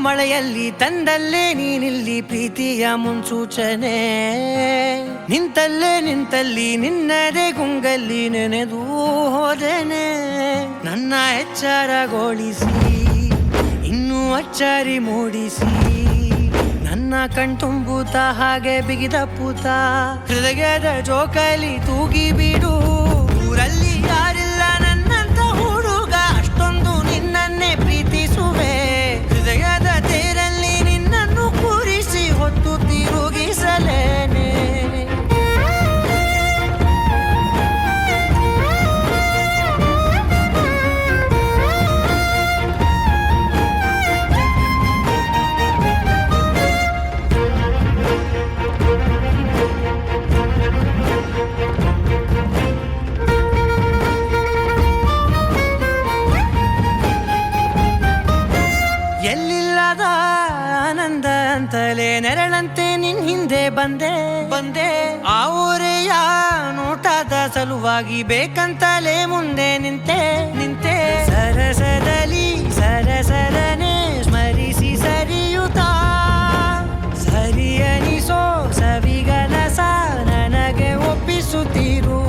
ಮಳೆಯಲ್ಲಿ ತಂದಲ್ಲೇ ನೀನಿಲ್ಲಿ ಪ್ರೀತಿಯ ಮುನ್ಸೂಚನೆ, ನಿಂತಲ್ಲಿ ನಿನ್ನದೇ ಗುಂಗಲ್ಲಿ ನೆನೆದು ಹೋದೆನೆ. ನನ್ನ ಎಚ್ಚರಗೊಳಿಸಿ ಇನ್ನೂ ಅಚ್ಚರಿ ಮೂಡಿಸಿ, ನನ್ನ ಕಣ್ತುಂಬುತ್ತ ಹಾಗೆ ಬಿಗಿದ ಪೂತ ಹೃದಯದ ಜೋಕಾಲಿ ತೂಗಿ ಬಿಡು. ಊರಲ್ಲಿ ಯಾರಿಲ್ಲ ನನ್ನಂತ ಹುಡುಗ, ಅಷ್ಟೊಂದು ನಿನ್ನನ್ನೇ ಪ್ರೀತಿಸುವೆ. ಹೃದಯದ ತೇರಲ್ಲಿ ನಿನ್ನನ್ನು ಕೂರಿಸಿ ಹೊತ್ತು ತಿರುಗಿಸಲೇನೆ. ಎಲ್ಲಿಲ್ಲದ ಆನಂದ ಅಂತಲೇ ನೆರಳಂತೆ ನಿನ್ ಹಿಂದೆ ಬಂದೆ. ಆ ಊರೆಯ ನೋಟದ ಸಲುವಾಗಿ ಬೇಕಂತಲೇ ಮುಂದೆ ನಿಂತೆ. ಸರಸದಲ್ಲಿ ಸರಸರನೆ ಸ್ಮರಿಸಿ ಸರಿಯುತ್ತಾ, ಸರಿಯನಿಸೋ ಸವಿಗನಸ ನನಗೆ ಒಪ್ಪಿಸುತ್ತೀರು.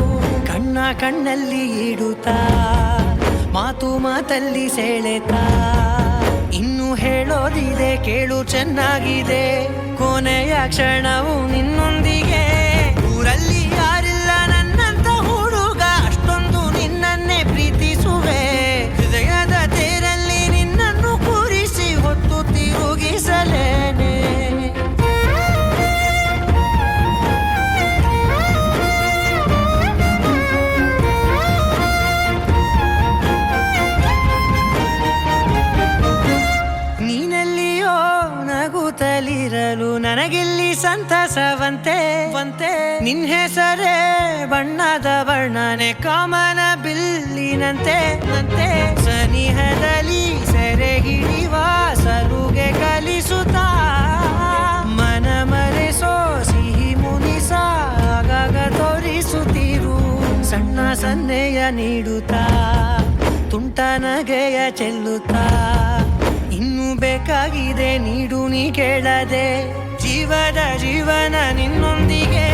ಕಣ್ಣಲ್ಲಿ ಇಡುತ್ತಾ, ಮಾತಲ್ಲಿ ಸೆಳೆತಾ, ಇನ್ನು ಹೇಳೋದಿದೆ ಕೇಳು ಚೆನ್ನಾಗಿದೆ. ಕೊನೆಯ ಕ್ಷಣವು ನಿನ್ನೊಂದಿಗೆ. ಊರಲ್ಲಿ ಯಾರಿಲ್ಲ ನನ್ನಂತ ಹುಡುಗ, ಅಷ್ಟೊಂದು ನಿನ್ನನ್ನೇ ಪ್ರೀತಿಸುವೆ. ಹೃದಯದ ತೇರಲ್ಲಿ ನಿನ್ನನ್ನು ಕೂರಿಸಿ ಹೊತ್ತು ತಿರುಗಿಸಲೇನೆ. ನಗುತ್ತಲಿರಲು ನನಗಿಲ್ಲಿ ಸಂತಸವಂತೆ. ನಿನ್ ಹೆಸರೇ ಬಣ್ಣದ ವರ್ಣನೆ ಕಾಮನ ಬಿಲ್ಲಿನಂತೆ. ಸನಿಹದಲ್ಲಿ ಸೆರೆ ಹಿಡಿವ ಸಲುಗೆ ಕಲಿಸುತ್ತಾ, ಮನ ಮರೆಸೋ ಸಿಹಿ ಮುನಿಸ ಆಗಾಗ ತೋರಿಸುತ್ತೀರು. ಸಣ್ಣ ಸನ್ನೆಯ ನೀಡುತ್ತಾ, ತುಂಟ ನಗೆಯ ಚೆಲ್ಲುತ್ತಾ, ಇನ್ನು ಬೇಕಾಗಿದೆ ನೀಡು ನೀ ಕೇಳದೆ. ಜೀವನ ನಿನ್ನೊಂದಿಗೆ.